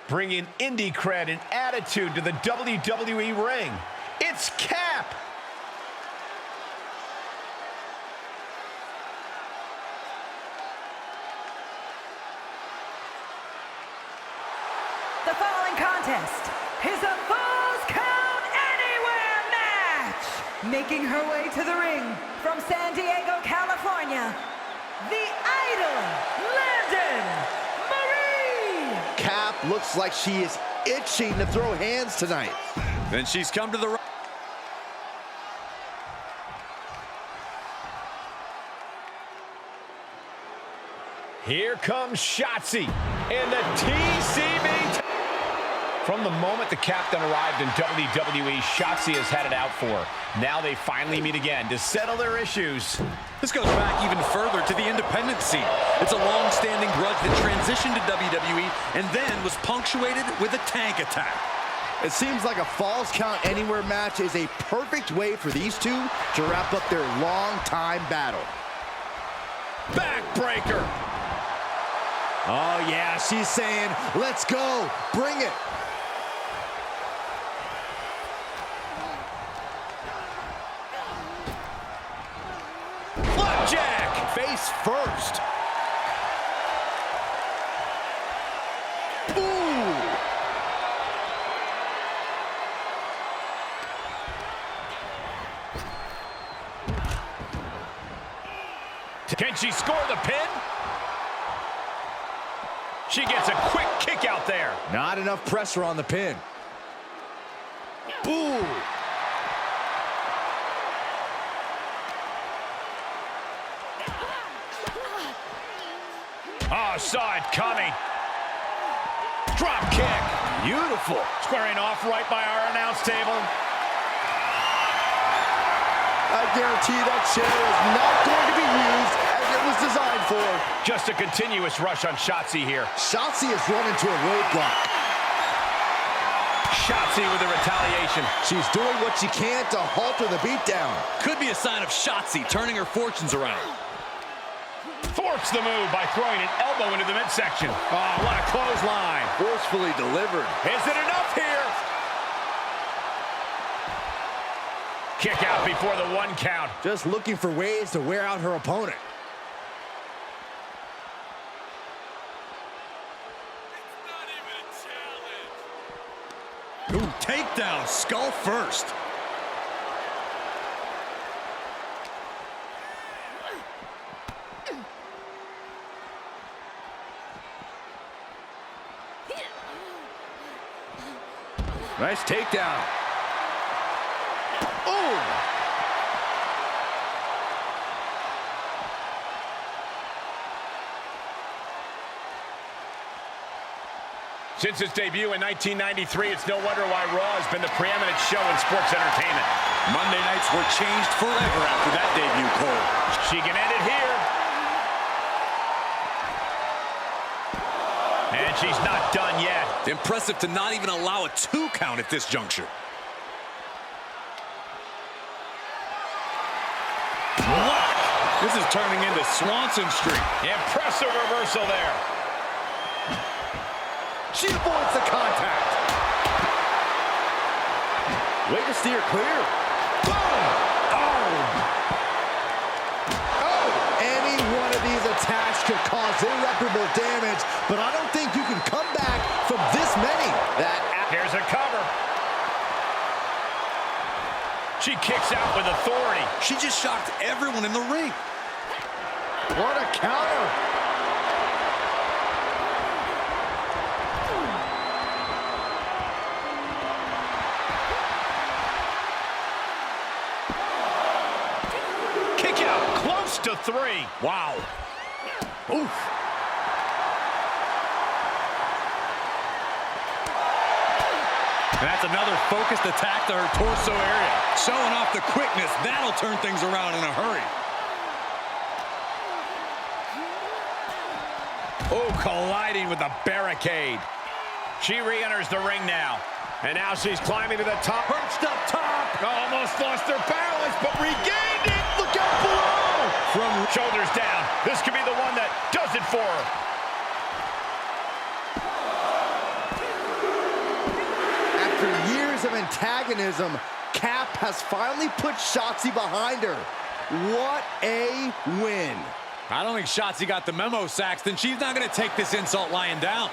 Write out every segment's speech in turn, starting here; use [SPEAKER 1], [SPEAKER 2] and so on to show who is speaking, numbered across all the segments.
[SPEAKER 1] bringing indie cred and attitude to the WWE ring. It's Cap.
[SPEAKER 2] The following contest is a Falls Count Anywhere match. Making her way to the ring from San Diego, California, the Idol, Landon Marie.
[SPEAKER 3] Cap looks like she is itching to throw hands tonight.
[SPEAKER 4] Then she's come to the...
[SPEAKER 1] Here comes Shotzi in the TCB. From the moment the captain arrived in WWE, Shotzi has had it out for her. Now they finally meet again to settle their issues.
[SPEAKER 4] This goes back even further to the independent scene. It's a long-standing grudge that transitioned to WWE and then was punctuated with a tank attack.
[SPEAKER 3] It seems like a Falls Count Anywhere match is a perfect way for these two to wrap up their long-time battle.
[SPEAKER 1] Backbreaker.
[SPEAKER 3] Oh yeah, she's saying, let's go, bring it.
[SPEAKER 1] Flapjack.
[SPEAKER 3] Face first. Ooh.
[SPEAKER 1] Can she score the pin? She gets a quick kick out there.
[SPEAKER 3] Not enough pressure on the pin. Ooh.
[SPEAKER 1] Oh, saw it coming. Drop kick.
[SPEAKER 3] Beautiful.
[SPEAKER 1] Squaring off right by our announce table.
[SPEAKER 3] I guarantee that chair is not going to be used as it was designed for.
[SPEAKER 1] Just a continuous rush on Shotzi here.
[SPEAKER 3] Shotzi has run into a roadblock.
[SPEAKER 1] Shotzi with a retaliation.
[SPEAKER 3] She's doing what she can to halter the beatdown.
[SPEAKER 4] Could be a sign of Shotzi turning her fortunes around.
[SPEAKER 1] Thwarts the move by throwing an elbow into the midsection. Oh, what a clothesline.
[SPEAKER 3] Forcefully delivered.
[SPEAKER 1] Is it enough here? Kick out before the 1 count.
[SPEAKER 3] Just looking for ways to wear out her opponent.
[SPEAKER 4] Ooh, takedown, skull first.
[SPEAKER 3] Nice takedown. Oh!
[SPEAKER 1] Since its debut in 1993, it's no wonder why Raw has been the preeminent show in sports entertainment.
[SPEAKER 4] Monday nights were changed forever after that debut, Cole.
[SPEAKER 1] She can end it here. And she's not done yet.
[SPEAKER 4] Impressive to not even allow a 2 count at this juncture.
[SPEAKER 1] Block.
[SPEAKER 4] This is turning into Swanson Street.
[SPEAKER 1] Impressive reversal there.
[SPEAKER 3] She avoids the contact. Way to steer clear. Boom! Oh! Any one of these attacks could cause irreparable damage, but I don't think you can come back from this many.
[SPEAKER 1] Here's a cover. She kicks out with authority.
[SPEAKER 4] She just shocked everyone in the ring.
[SPEAKER 3] What a counter.
[SPEAKER 1] Kick out, close to 3. Wow.
[SPEAKER 3] Oof.
[SPEAKER 4] And that's another focused attack to her torso area. Showing off the quickness. That'll turn things around in a hurry.
[SPEAKER 1] Oh, colliding with the barricade. She re-enters the ring now. And now she's climbing to the top. Perched up top. Almost lost her balance, but regained it. Look out below. From shoulders down. This could be the one that does it for her.
[SPEAKER 3] years of antagonism, Cap has finally put Shotzi behind her. What a win.
[SPEAKER 4] I don't think Shotzi got the memo, Saxton. She's not going to take this insult lying down.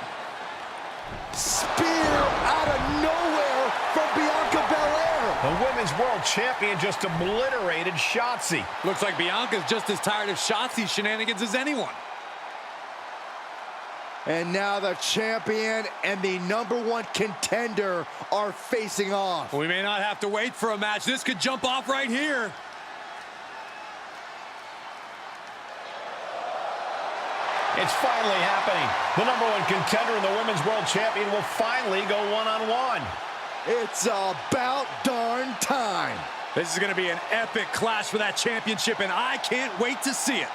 [SPEAKER 3] Spear out of nowhere from Bianca Belair.
[SPEAKER 1] The Women's World Champion just obliterated Shotzi.
[SPEAKER 4] Looks like Bianca's just as tired of Shotzi's shenanigans as anyone.
[SPEAKER 3] And now the champion and the #1 contender are facing off.
[SPEAKER 4] We may not have to wait for a match. This could jump off right here.
[SPEAKER 1] It's finally happening. The #1 contender and the Women's World Champion will finally go one-on-one.
[SPEAKER 3] It's about darn time.
[SPEAKER 4] This is going to be an epic clash for that championship, and I can't wait to see it.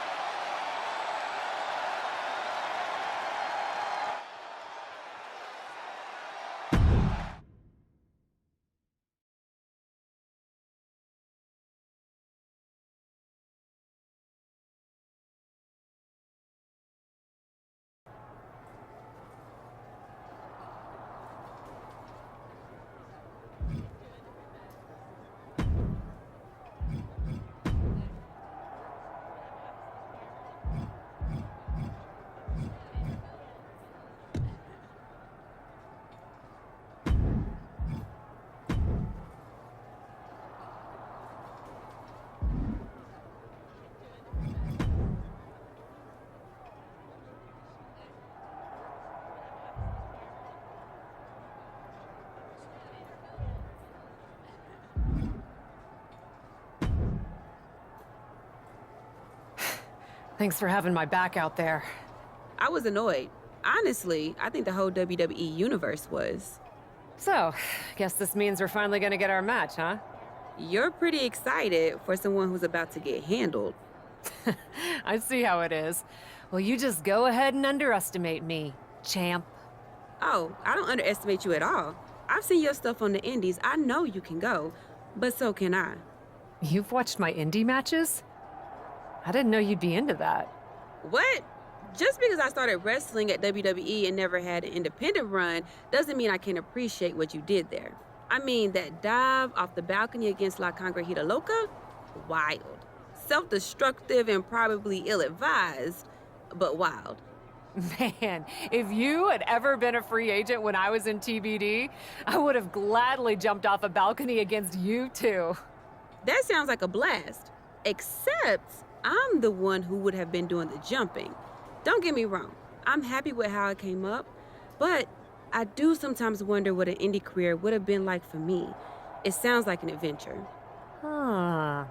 [SPEAKER 5] Thanks for having my back out there.
[SPEAKER 6] I was annoyed. Honestly, I think the whole WWE universe was.
[SPEAKER 5] So, guess this means we're finally gonna get our match, huh?
[SPEAKER 6] You're pretty excited for someone who's about to get handled.
[SPEAKER 5] I see how it is. Well, you just go ahead and underestimate me, champ.
[SPEAKER 6] Oh, I don't underestimate you at all. I've seen your stuff on the indies. I know you can go, but so can I.
[SPEAKER 5] You've watched my indie matches? I didn't know you'd be into that.
[SPEAKER 6] What? Just because I started wrestling at WWE and never had an independent run doesn't mean I can't appreciate what you did there. I mean, that dive off the balcony against La Congrejita Loca? Wild. Self-destructive and probably ill-advised, but wild.
[SPEAKER 5] Man, if you had ever been a free agent when I was in TBD, I would have gladly jumped off a balcony against you too.
[SPEAKER 6] That sounds like a blast. Except I'm the one who would have been doing the jumping. Don't get me wrong, I'm happy with how I came up, but I do sometimes wonder what an indie career would have been like for me. It sounds like an adventure.
[SPEAKER 5] Huh.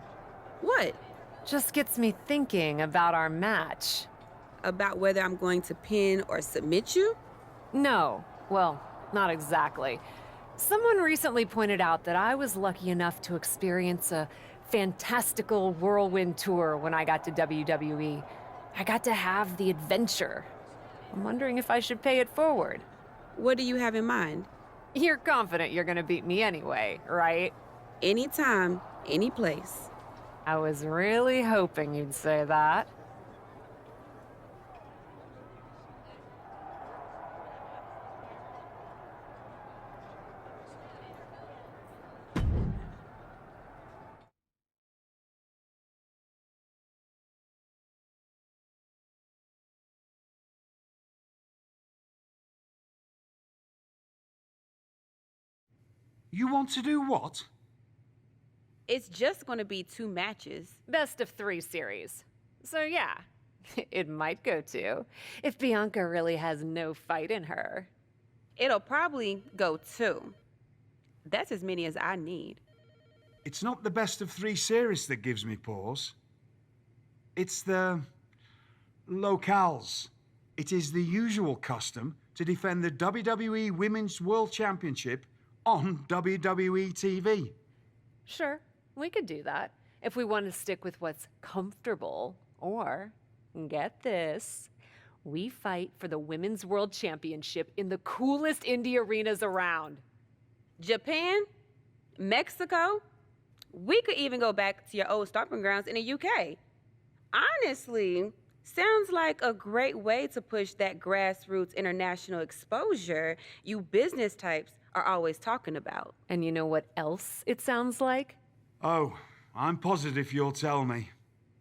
[SPEAKER 6] What?
[SPEAKER 5] Just gets me thinking about our match.
[SPEAKER 6] About whether I'm going to pin or submit you?
[SPEAKER 5] No, well, not exactly. Someone recently pointed out that I was lucky enough to experience a fantastical whirlwind tour when I got to WWE. I got to have the adventure. I'm wondering if I should pay it forward.
[SPEAKER 6] What do you have in mind?
[SPEAKER 5] You're confident you're gonna beat me anyway, right?
[SPEAKER 6] Anytime, any place.
[SPEAKER 5] I was really hoping you'd say that.
[SPEAKER 7] You want to do what?
[SPEAKER 6] It's just going to be 2 matches.
[SPEAKER 5] Best of 3 series. So yeah, it might go 2, if Bianca really has no fight in her.
[SPEAKER 6] It'll probably go 2. That's as many as I need.
[SPEAKER 7] It's not the best of 3 series that gives me pause. It's the locales. It is the usual custom to defend the WWE Women's World Championship on WWE TV.
[SPEAKER 5] Sure, we could do that if we want to stick with what's comfortable. Or, get this, we fight for the Women's World Championship in the coolest indie arenas around.
[SPEAKER 6] Japan? Mexico? We could even go back to your old stomping grounds in the UK. Honestly, Sounds like a great way to push that grassroots international exposure you business types are always talking about.
[SPEAKER 5] And you know what else it sounds like?
[SPEAKER 7] Oh, I'm positive you'll tell me.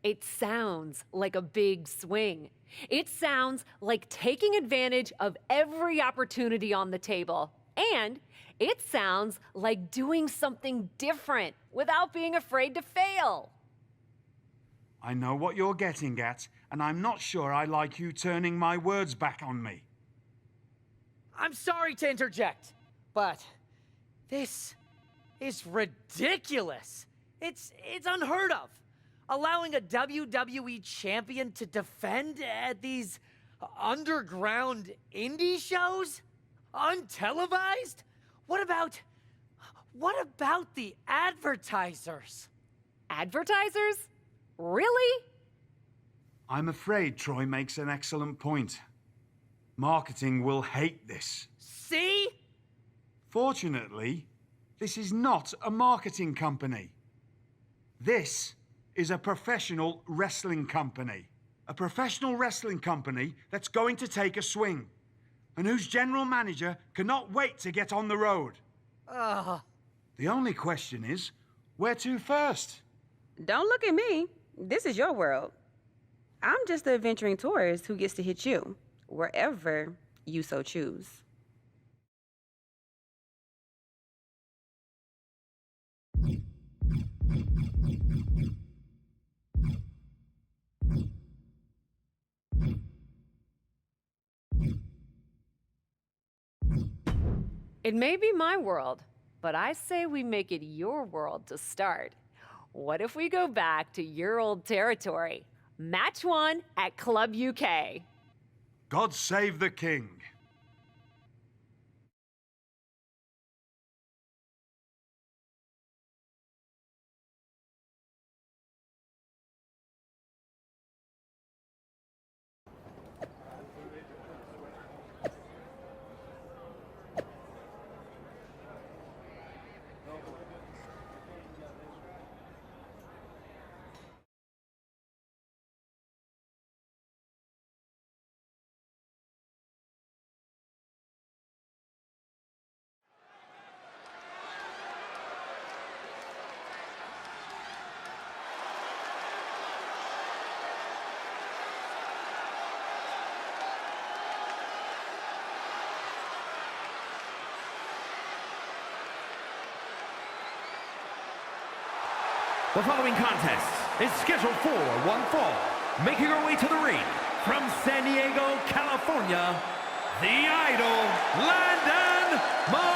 [SPEAKER 5] It sounds like a big swing. It sounds like taking advantage of every opportunity on the table. And it sounds like doing something different without being afraid to fail.
[SPEAKER 7] I know what you're getting at, and I'm not sure I like you turning my words back on me.
[SPEAKER 8] I'm sorry to interject, but this is ridiculous. It's unheard of. Allowing a WWE champion to defend at these underground indie shows? Untelevised? What about the advertisers?
[SPEAKER 5] Advertisers? Really?
[SPEAKER 7] I'm afraid Troy makes an excellent point. Marketing will hate this.
[SPEAKER 8] See?
[SPEAKER 7] Fortunately, this is not a marketing company. This is a professional wrestling company. A professional wrestling company that's going to take a swing, and whose general manager cannot wait to get on the road. The only question is, where to first?
[SPEAKER 6] Don't look at me. This is your world. I'm just the adventuring tourist who gets to hit you, wherever you so choose.
[SPEAKER 5] It may be my world, but I say we make it your world to start. What if we go back to your old territory? Match 1 at Club UK.
[SPEAKER 7] God save the king.
[SPEAKER 9] The following contest is scheduled for one fall. Making her way to the ring from San Diego, California, the Idol, Landon Marie.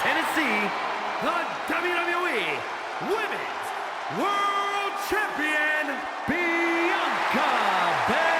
[SPEAKER 9] Tennessee, the WWE Women's World Champion, Bianca Belair.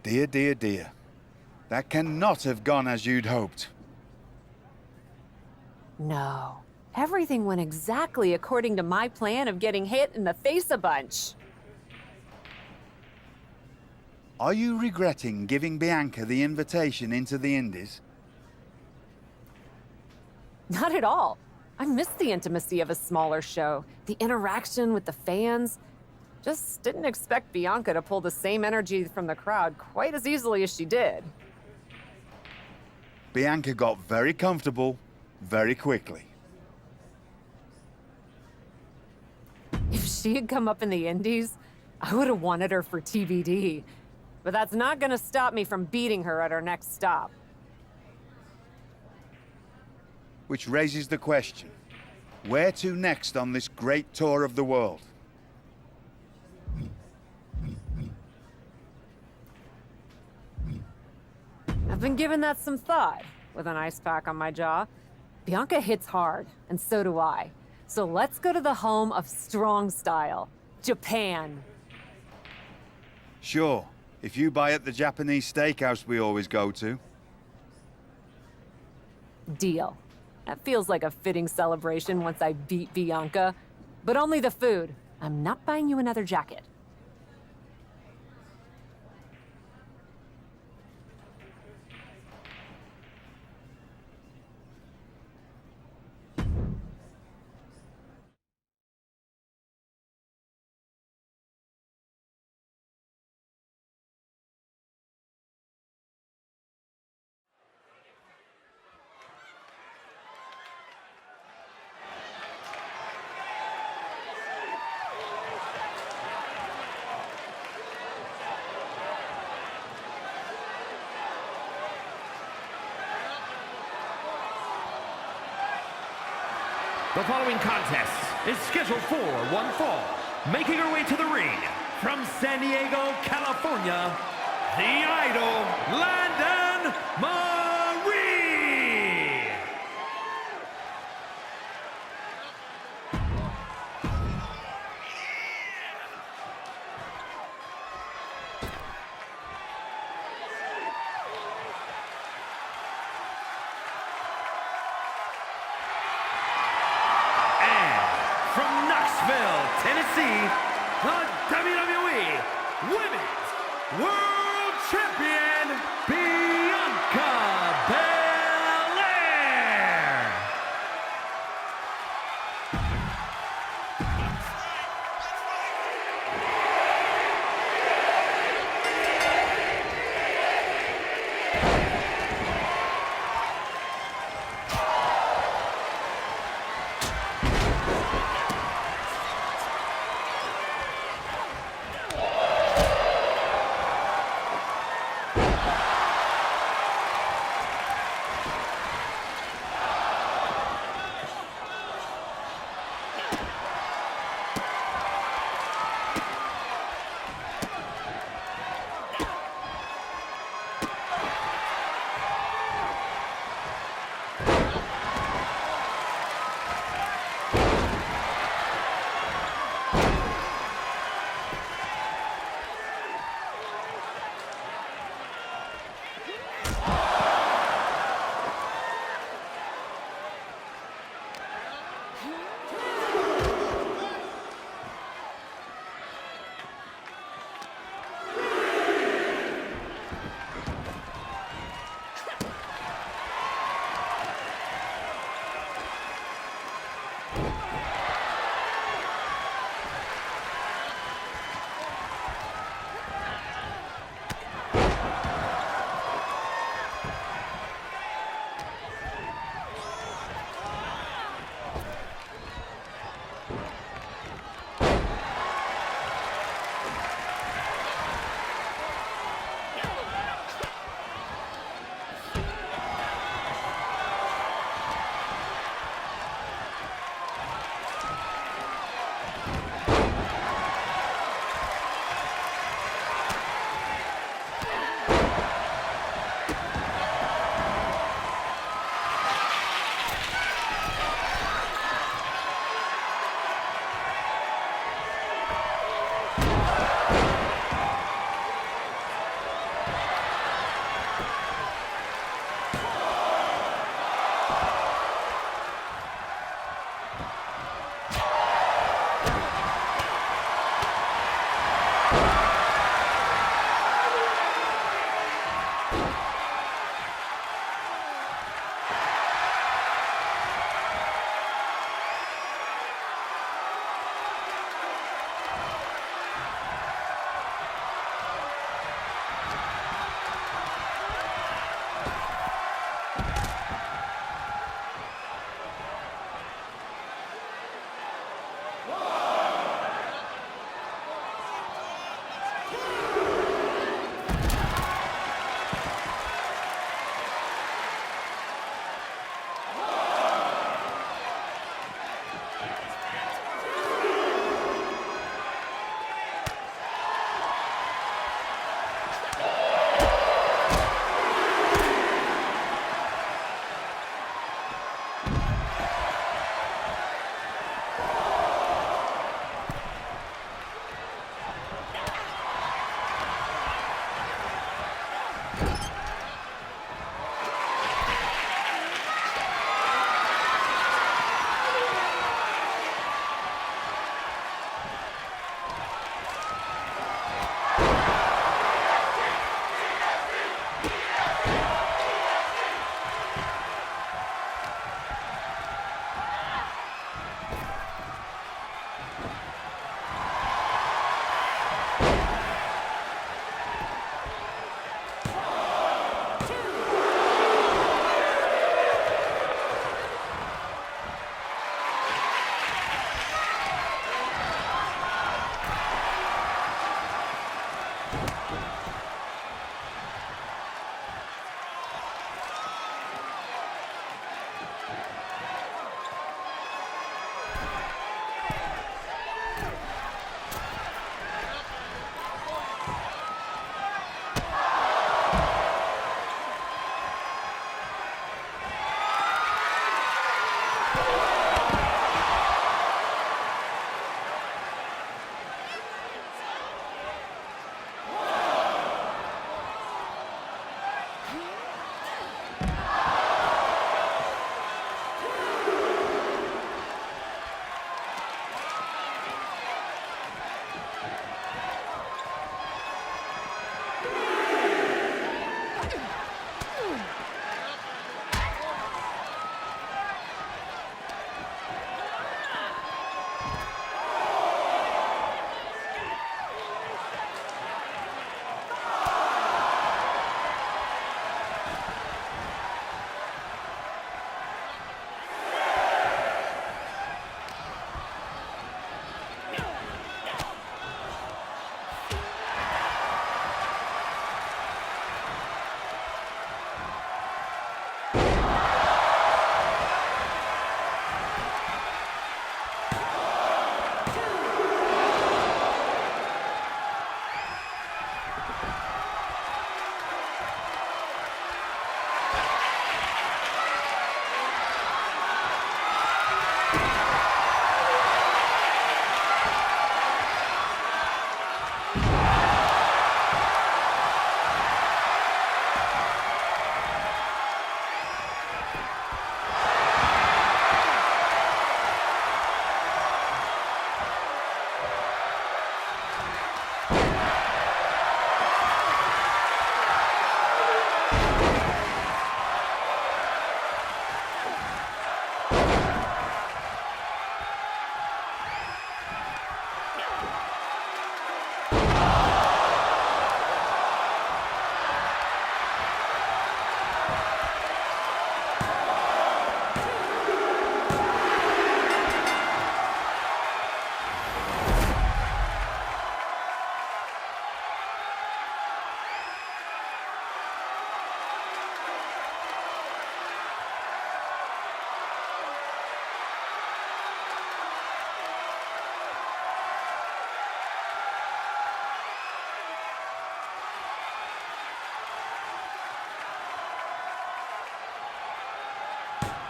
[SPEAKER 10] Dear, dear, dear. That cannot have gone as you'd hoped.
[SPEAKER 5] No. Everything went exactly according to my plan of getting hit in the face a bunch.
[SPEAKER 10] Are you regretting giving Bianca the invitation into the Indies?
[SPEAKER 5] Not at all. I miss the intimacy of a smaller show, the interaction with the fans. Just didn't expect Bianca to pull the same energy from the crowd quite as easily as she did.
[SPEAKER 10] Bianca got very comfortable very quickly.
[SPEAKER 5] If she had come up in the Indies, I would have wanted her for TBD. But that's not gonna stop me from beating her at our next stop.
[SPEAKER 10] Which raises the question, where to next on this great tour of the world?
[SPEAKER 5] I've been giving that some thought, with an ice pack on my jaw. Bianca hits hard, and so do I. So let's go to the home of strong style, Japan.
[SPEAKER 10] Sure, if you buy at the Japanese steakhouse we always go to.
[SPEAKER 5] Deal. That feels like a fitting celebration once I beat Bianca. But only the food. I'm not buying you another jacket.
[SPEAKER 9] The following contest is scheduled for one fall. Making her way to the ring from San Diego, California, the Idol, Landon Marie. From Knoxville, Tennessee, the WWE Women's World Champion, Bianca Belair.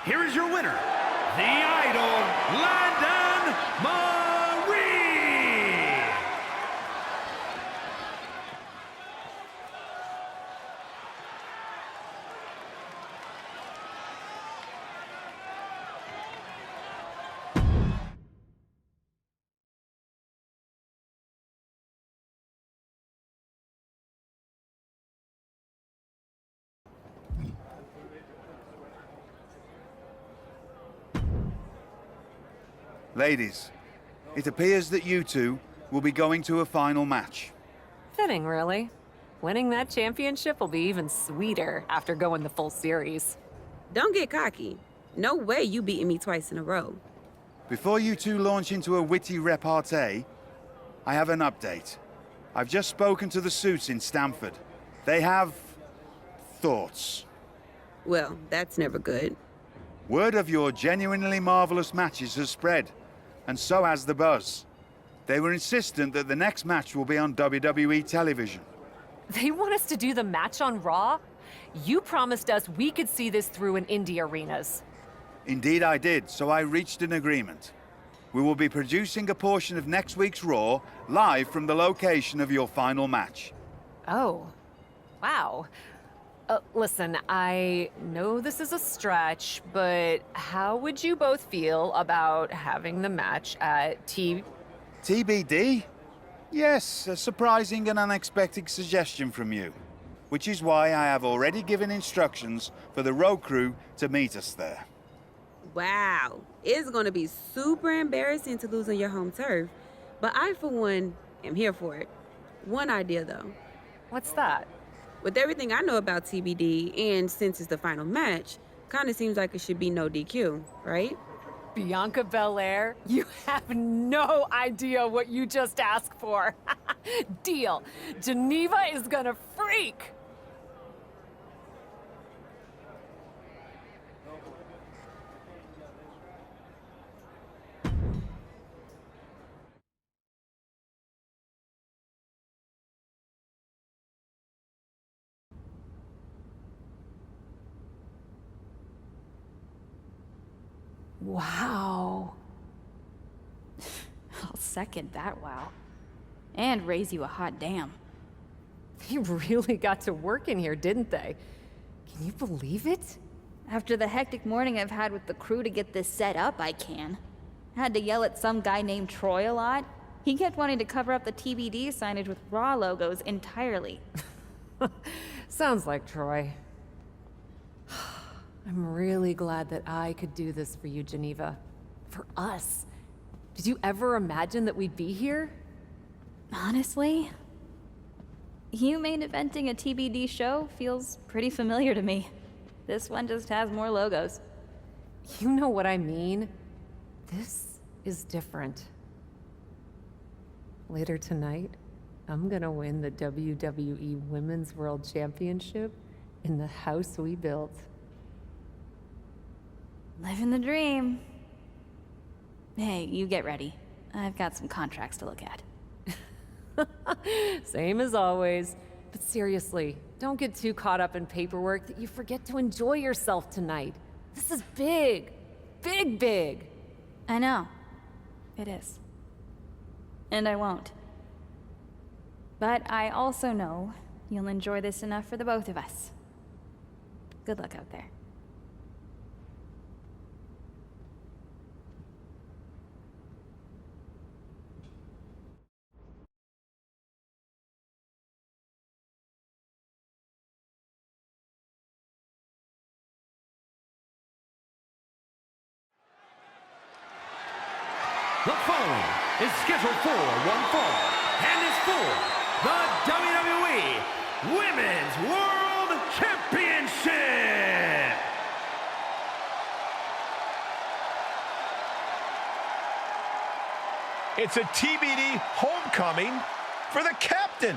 [SPEAKER 9] Here is your winner, the Idol, Landon Marie.
[SPEAKER 10] Ladies, it appears that you two will be going to a final match.
[SPEAKER 5] Fitting, really. Winning that championship will be even sweeter after going the full series.
[SPEAKER 6] Don't get cocky. No way you beating me twice in a row.
[SPEAKER 10] Before you two launch into a witty repartee, I have an update. I've just spoken to the suits in Stamford. They have thoughts.
[SPEAKER 6] Well, that's never good.
[SPEAKER 10] Word of your genuinely marvelous matches has spread, and so has the buzz. They were insistent that the next match will be on WWE television.
[SPEAKER 5] They want us to do the match on Raw? You promised us we could see this through in indie arenas.
[SPEAKER 10] Indeed I did, so I reached an agreement. We will be producing a portion of next week's Raw live from the location of your final match.
[SPEAKER 5] Oh, wow. Listen, I know this is a stretch, but how would you both feel about having the match at
[SPEAKER 10] TBD? Yes, a surprising and unexpected suggestion from you. Which is why I have already given instructions for the road crew to meet us there.
[SPEAKER 6] Wow, it's gonna be super embarrassing to lose on your home turf, but I, for one, am here for it. One idea, though.
[SPEAKER 5] What's that?
[SPEAKER 6] With everything I know about TBD, and since it's the final match, kinda seems like it should be no DQ, right?
[SPEAKER 5] Bianca Belair? You have no idea what you just asked for. Deal. Geneva is gonna freak. Wow.
[SPEAKER 11] I'll second that wow. And raise you a hot damn.
[SPEAKER 5] They really got to work in here, didn't they? Can you believe it?
[SPEAKER 11] After the hectic morning I've had with the crew to get this set up, I can. Had to yell at some guy named Troy a lot. He kept wanting to cover up the TBD signage with Raw logos entirely.
[SPEAKER 5] Sounds like Troy. I'm really glad that I could do this for you, Geneva. For us. Did you ever imagine that we'd be here?
[SPEAKER 11] Honestly, you main eventing a TBD show feels pretty familiar to me. This one just has more logos.
[SPEAKER 5] You know what I mean. This is different. Later tonight, I'm gonna win the WWE Women's World Championship in the house we built.
[SPEAKER 11] Living the dream. Hey, you get ready. I've got some contracts to look at.
[SPEAKER 5] Same as always. But seriously, don't get too caught up in paperwork that you forget to enjoy yourself tonight. This is big. Big, big.
[SPEAKER 11] I know. It is. And I won't. But I also know you'll enjoy this enough for the both of us. Good luck out there.
[SPEAKER 9] The following is scheduled for one fall and is for the WWE Women's World Championship.
[SPEAKER 1] It's a TBD homecoming for the captain.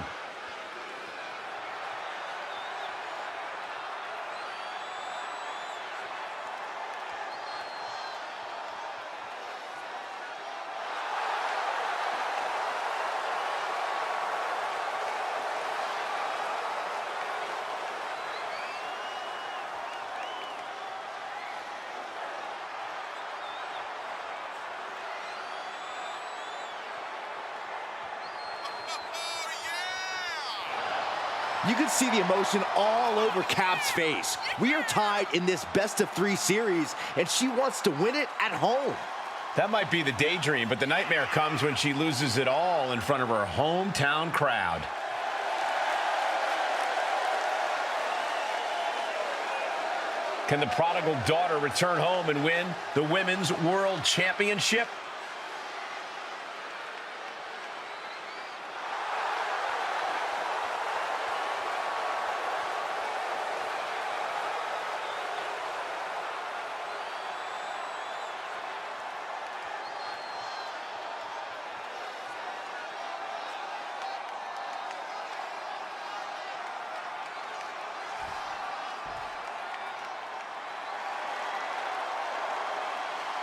[SPEAKER 3] You can see the emotion all over Cap's face. We are tied in this best-of-3 series, and she wants to win it at home.
[SPEAKER 1] That might be the daydream, but the nightmare comes when she loses it all in front of her hometown crowd. Can the prodigal daughter return home and win the Women's World Championship?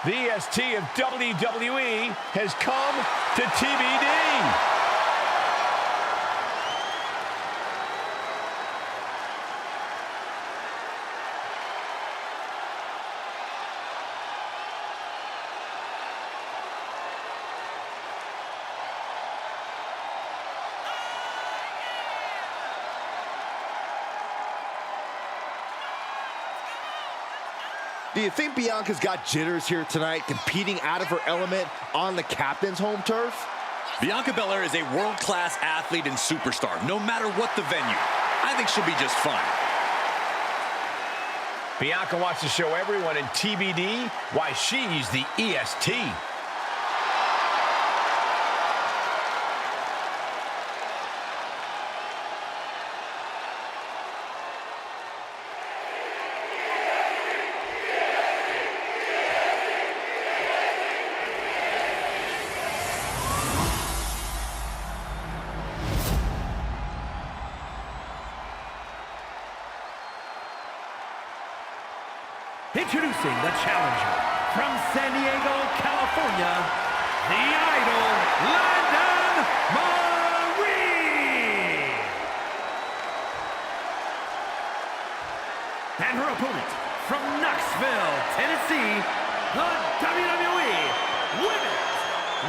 [SPEAKER 1] The EST of WWE has come to TBD.
[SPEAKER 3] Do you think Bianca's got jitters here tonight, competing out of her element on the captain's home turf?
[SPEAKER 4] Bianca Belair is a world-class athlete and superstar, no matter what the venue. I think she'll be just fine.
[SPEAKER 1] Bianca wants to show everyone in TBD why she's the EST.
[SPEAKER 9] Introducing the challenger from San Diego, California, the Idol, London Marie. And her opponent from Knoxville, Tennessee, the WWE Women's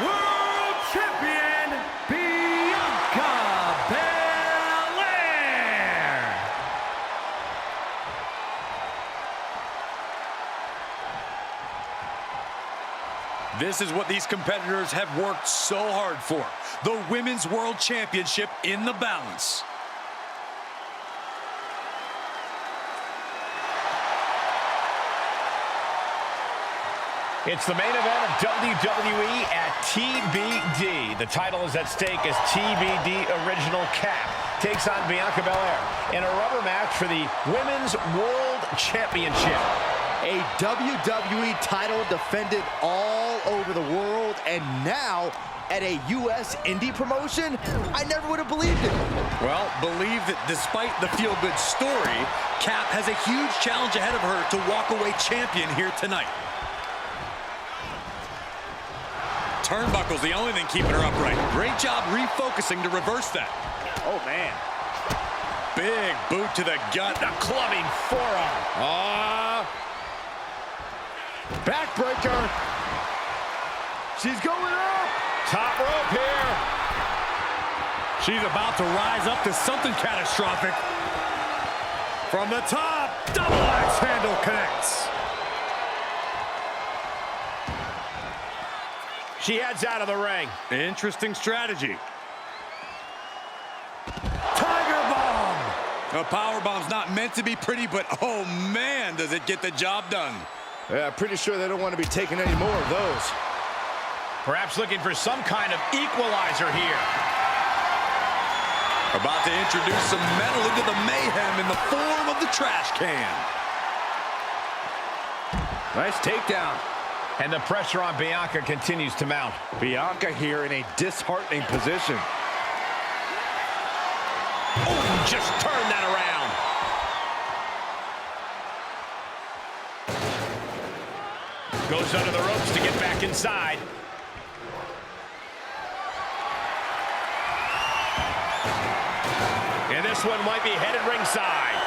[SPEAKER 9] World Champion, Bianca Belair.
[SPEAKER 4] This is what these competitors have worked so hard for. The Women's World Championship in the balance.
[SPEAKER 1] It's the main event of WWE at TBD. The title is at stake as TBD Original Cap takes on Bianca Belair in a rubber match for the Women's World Championship.
[SPEAKER 3] A WWE title defended all over the world, and now at a U.S. indie promotion? I never would have believed it.
[SPEAKER 4] Well, believe that despite the feel-good story, Cap has a huge challenge ahead of her to walk away champion here tonight. Turnbuckle's the only thing keeping her upright. Great job refocusing to reverse that.
[SPEAKER 1] Oh, man.
[SPEAKER 4] Big boot to the gut.
[SPEAKER 1] The clubbing forearm.
[SPEAKER 3] Backbreaker. She's going up.
[SPEAKER 1] Top rope here.
[SPEAKER 4] She's about to rise up to something catastrophic. From the top, double axe handle connects.
[SPEAKER 1] She heads out of the ring.
[SPEAKER 4] Interesting strategy. Tiger bomb. A power bomb's not meant to be pretty, but oh man, does it get the job done.
[SPEAKER 3] Yeah, pretty sure they don't want to be taking any more of those.
[SPEAKER 1] Perhaps looking for some kind of equalizer here.
[SPEAKER 4] About to introduce some metal into the mayhem in the form of the trash can.
[SPEAKER 3] Nice takedown.
[SPEAKER 1] And the pressure on Bianca continues to mount.
[SPEAKER 3] Bianca here in a disheartening position.
[SPEAKER 1] Oh, just turn that around. Goes under the ropes to get back inside. And this one might be headed ringside.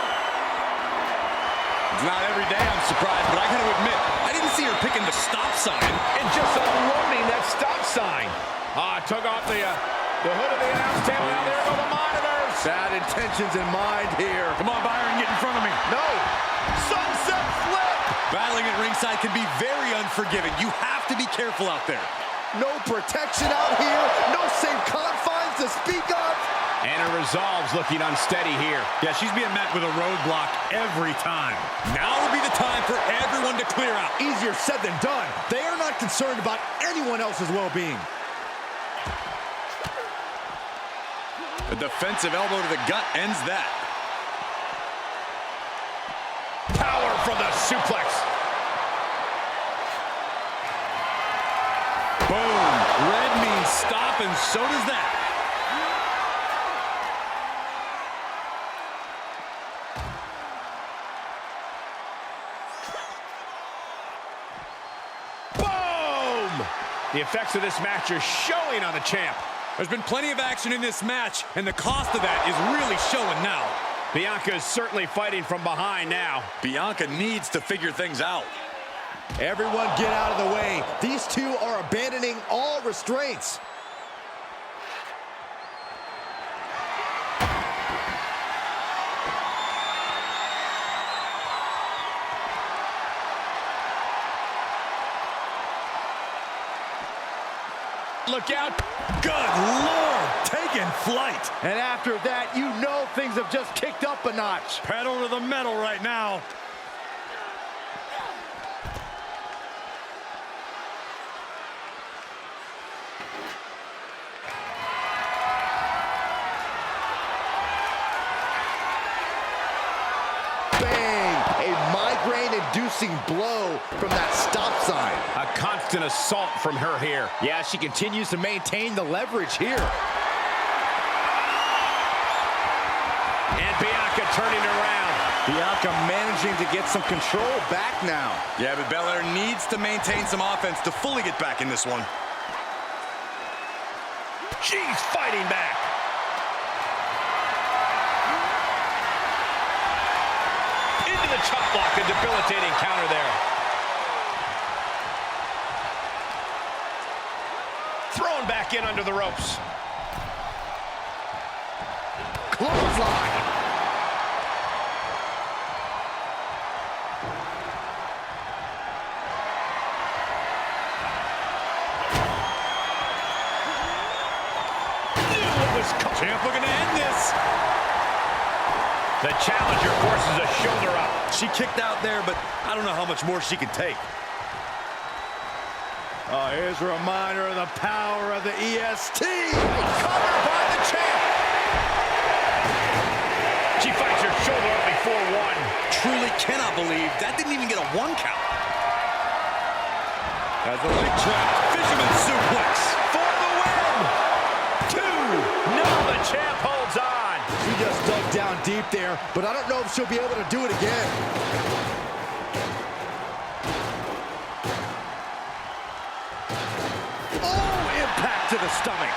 [SPEAKER 4] It's not every day I'm surprised, but I got to admit, I didn't see her picking the stop sign.
[SPEAKER 1] And just unloading that stop sign. Took off the hood of the announce table. Now there go the monitors.
[SPEAKER 3] Bad intentions in mind here.
[SPEAKER 4] Come on, Byron, get in front of me.
[SPEAKER 3] No. Sunset flip.
[SPEAKER 4] Battling at ringside can be very unforgiving. You have to be careful out there.
[SPEAKER 3] No protection out here. No safe confines to speak of.
[SPEAKER 1] And her resolve's looking unsteady here.
[SPEAKER 4] Yeah, she's being met with a roadblock every time. Now would be the time for everyone to clear out.
[SPEAKER 3] Easier said than done. They are not concerned about anyone else's well-being.
[SPEAKER 4] The defensive elbow to the gut ends that.
[SPEAKER 1] Power from the suplex.
[SPEAKER 4] Boom. Red means stop, and so does that.
[SPEAKER 1] The effects of this match are showing on the champ.
[SPEAKER 4] There's been plenty of action in this match, and the cost of that is really showing now.
[SPEAKER 1] Bianca is certainly fighting from behind now.
[SPEAKER 4] Bianca needs to figure things out.
[SPEAKER 3] Everyone get out of the way. These two are abandoning all restraints.
[SPEAKER 1] Look out.
[SPEAKER 4] Good Lord, taking flight.
[SPEAKER 3] And after that, you know things have just kicked up a notch.
[SPEAKER 4] Pedal to the metal right now.
[SPEAKER 3] Migraine-inducing blow from that stop sign.
[SPEAKER 1] A constant assault from her here.
[SPEAKER 3] Yeah, she continues to maintain the leverage here.
[SPEAKER 1] And Bianca turning around.
[SPEAKER 3] Bianca managing to get some control back now.
[SPEAKER 4] Yeah, but Belair needs to maintain some offense to fully get back in this one.
[SPEAKER 1] She's fighting back. The chop block, a debilitating counter there. back in under the ropes.
[SPEAKER 3] Clothesline.
[SPEAKER 1] Champ looking to end this. The challenger forces a shoulder up.
[SPEAKER 4] She kicked out there, but I don't know how much more she can take.
[SPEAKER 3] Oh, here's a reminder of the power of the EST. Covered by the champ.
[SPEAKER 1] She fights her shoulder up before one.
[SPEAKER 4] Truly cannot believe that didn't even get a 1 count. As the leg trap, fisherman suplex.
[SPEAKER 1] For the win. 2. No, the champ holds on.
[SPEAKER 3] She just dug down deep there, but I don't know if she'll be able to do it again.
[SPEAKER 1] To the stomach.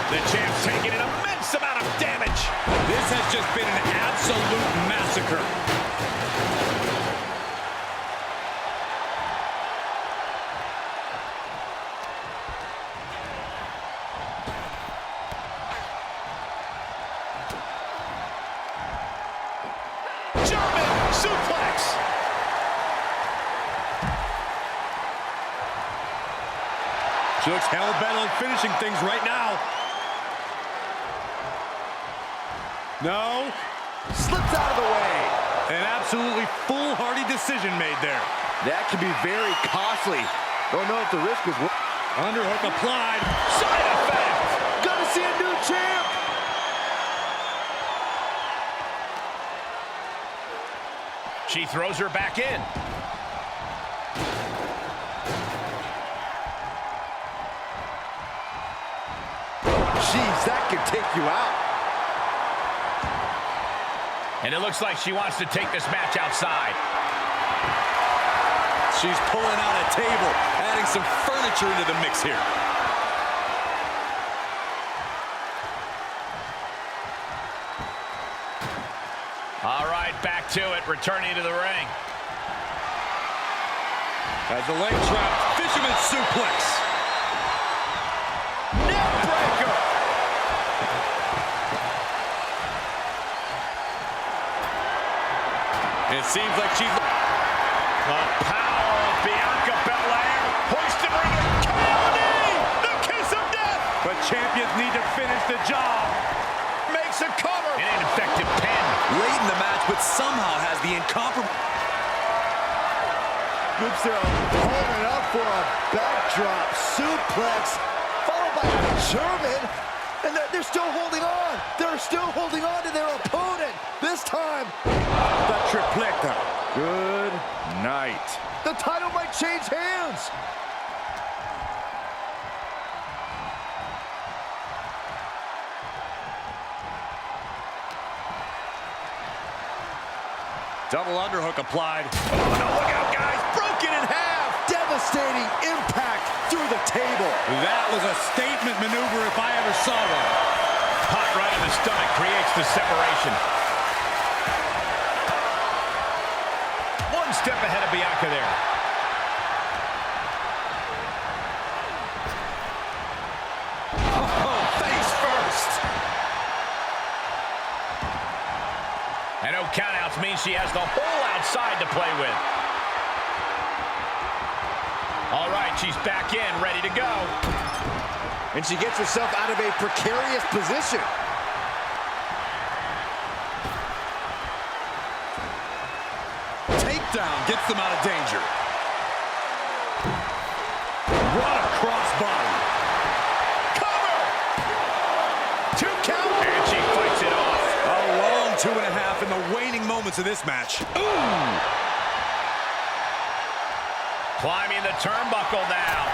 [SPEAKER 1] The champ's taking an immense amount of damage.
[SPEAKER 4] This has just been an absolute massacre.
[SPEAKER 1] German suplex.
[SPEAKER 4] She looks hell-bent on finishing things right now. No.
[SPEAKER 3] Slips out of the way.
[SPEAKER 4] An absolutely foolhardy decision made there.
[SPEAKER 3] That could be very costly. Don't know if the risk was worth.
[SPEAKER 4] Underhook applied.
[SPEAKER 1] Side effect.
[SPEAKER 3] Gonna see a new champ.
[SPEAKER 1] She throws her back in.
[SPEAKER 3] Jeez, that could take you out.
[SPEAKER 1] And it looks like she wants to take this match outside.
[SPEAKER 4] She's pulling out a table, adding some furniture into the mix here.
[SPEAKER 1] All right, back to it, returning to the ring.
[SPEAKER 4] As the leg trap, fisherman suplex.
[SPEAKER 1] Neckbreaker.
[SPEAKER 4] It seems like she's...
[SPEAKER 1] The power of Bianca Belair. Hoisted ring. The kiss of death.
[SPEAKER 4] But champions need to finish the job.
[SPEAKER 1] Makes a cover. An ineffective pin.
[SPEAKER 4] Late in the match, but somehow has the incomparable...
[SPEAKER 3] Whips her opponent up for a backdrop suplex, followed by a German, and they're still holding on. They're still holding on to their opponent. This time,
[SPEAKER 4] the tripleta.
[SPEAKER 3] Good night. The title might change hands.
[SPEAKER 4] Double underhook applied.
[SPEAKER 1] Oh, no, look out, guys. Broken in half.
[SPEAKER 3] Devastating impact through the table.
[SPEAKER 4] That was a statement maneuver if I ever saw one.
[SPEAKER 1] Hot right in the stomach creates the separation. One step ahead of Bianca there. Oh, face first. And no countouts means she has the whole outside to play with. All right, she's back in, ready to go.
[SPEAKER 3] And she gets herself out of a precarious position.
[SPEAKER 4] Takedown gets them out of danger. What a crossbody.
[SPEAKER 1] Cover! 2 count. And she fights it off.
[SPEAKER 4] A long 2.5 in the waning moments of this match.
[SPEAKER 1] Ooh! Climbing the turnbuckle now.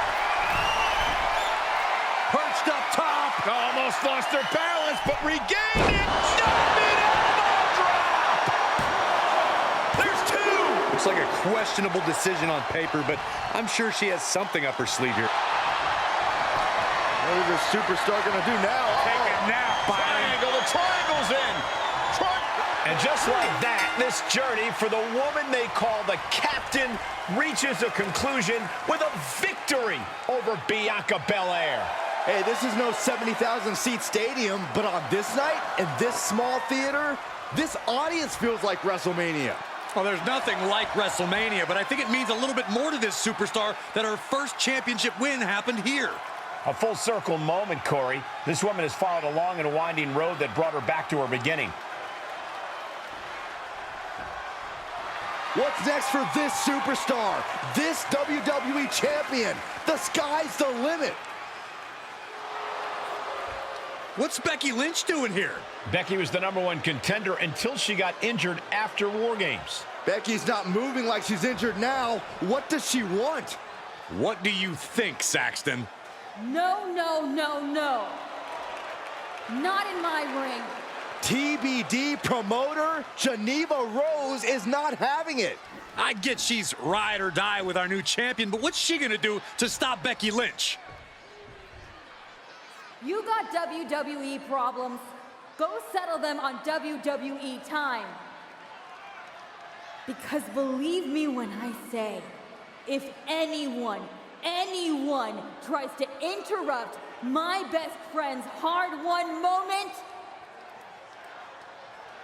[SPEAKER 1] Perched up top. Almost lost her balance, but regained it. Jumping elbow drop. There's 2.
[SPEAKER 4] Looks like a questionable decision on paper, but I'm sure she has something up her sleeve here.
[SPEAKER 3] What is this superstar going to do now?
[SPEAKER 1] Take it now. Triangle. The triangle's in. And just like that, this journey for the woman they call the Captain reaches a conclusion with a victory over Bianca Belair.
[SPEAKER 3] Hey, this is no 70,000 seat stadium, but on this night, in this small theater, this audience feels like WrestleMania.
[SPEAKER 4] Well, there's nothing like WrestleMania, but I think it means a little bit more to this superstar that her first championship win happened here.
[SPEAKER 1] A full circle moment, Corey. This woman has followed a long and winding road that brought her back to her beginning.
[SPEAKER 3] What's next for this superstar, this WWE champion? The sky's the limit.
[SPEAKER 4] What's Becky Lynch doing here?
[SPEAKER 1] Becky was the #1 contender until she got injured after War Games.
[SPEAKER 3] Becky's not moving like she's injured now. What does she want?
[SPEAKER 4] What do you think, Saxton?
[SPEAKER 11] No, no, no, no. Not in my ring.
[SPEAKER 3] TBD promoter Geneva Rose is not having it.
[SPEAKER 4] I get she's ride or die with our new champion, but what's she gonna do to stop Becky Lynch?
[SPEAKER 11] You got WWE problems. Go settle them on WWE time. Because believe me when I say, if anyone tries to interrupt my best friend's hard-won moment,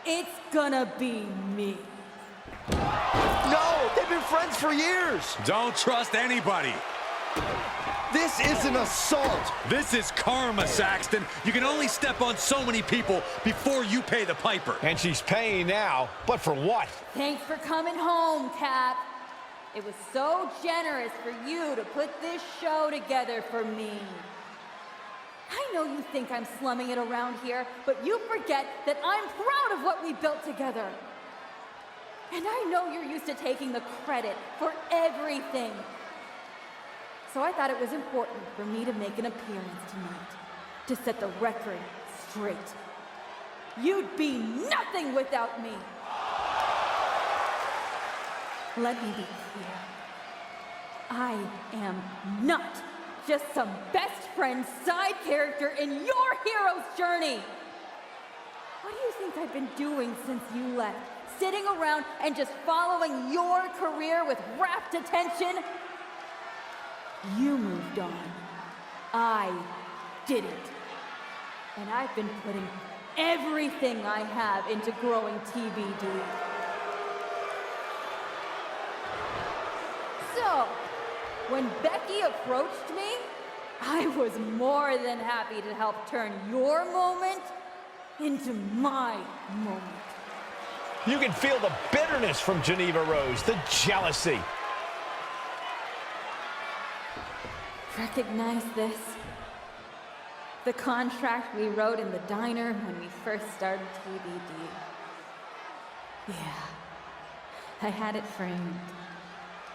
[SPEAKER 11] it's gonna be me.
[SPEAKER 3] No, they've been friends for years.
[SPEAKER 4] Don't trust anybody.
[SPEAKER 3] This is an assault.
[SPEAKER 4] This is karma, Saxton. You can only step on so many people before you pay the piper.
[SPEAKER 1] And she's paying now, but for what?
[SPEAKER 11] Thanks for coming home, Cap. It was so generous for you to put this show together for me. I know you think I'm slumming it around here, but you forget that I'm proud of what we built together. And I know you're used to taking the credit for everything. So I thought it was important for me to make an appearance tonight, to set the record straight. You'd be nothing without me. Let me be clear. I am not just some best friend side character in your hero's journey. What do you think I've been doing since you left? Sitting around and just following your career with rapt attention? You moved on. I didn't. And I've been putting everything I have into growing TBD. So, when Becky approached me, I was more than happy to help turn your moment into my moment.
[SPEAKER 1] You can feel the bitterness from Geneva Rose, the jealousy.
[SPEAKER 11] Recognize this? The contract we wrote in the diner when we first started TBD. Yeah, I had it framed.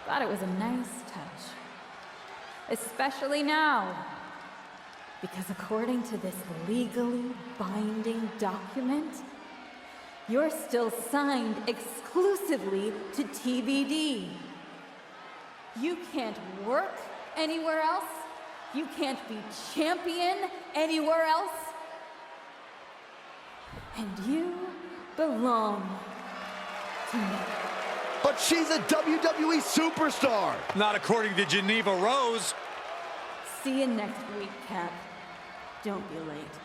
[SPEAKER 11] Thought it was a nice touch. Especially now. Because according to this legally binding document, you're still signed exclusively to TBD. You can't work anywhere else. You can't be champion anywhere else. And you belong to me.
[SPEAKER 3] But she's a WWE superstar.
[SPEAKER 4] Not according to Geneva Rose.
[SPEAKER 11] See you next week, Cap. Don't be late.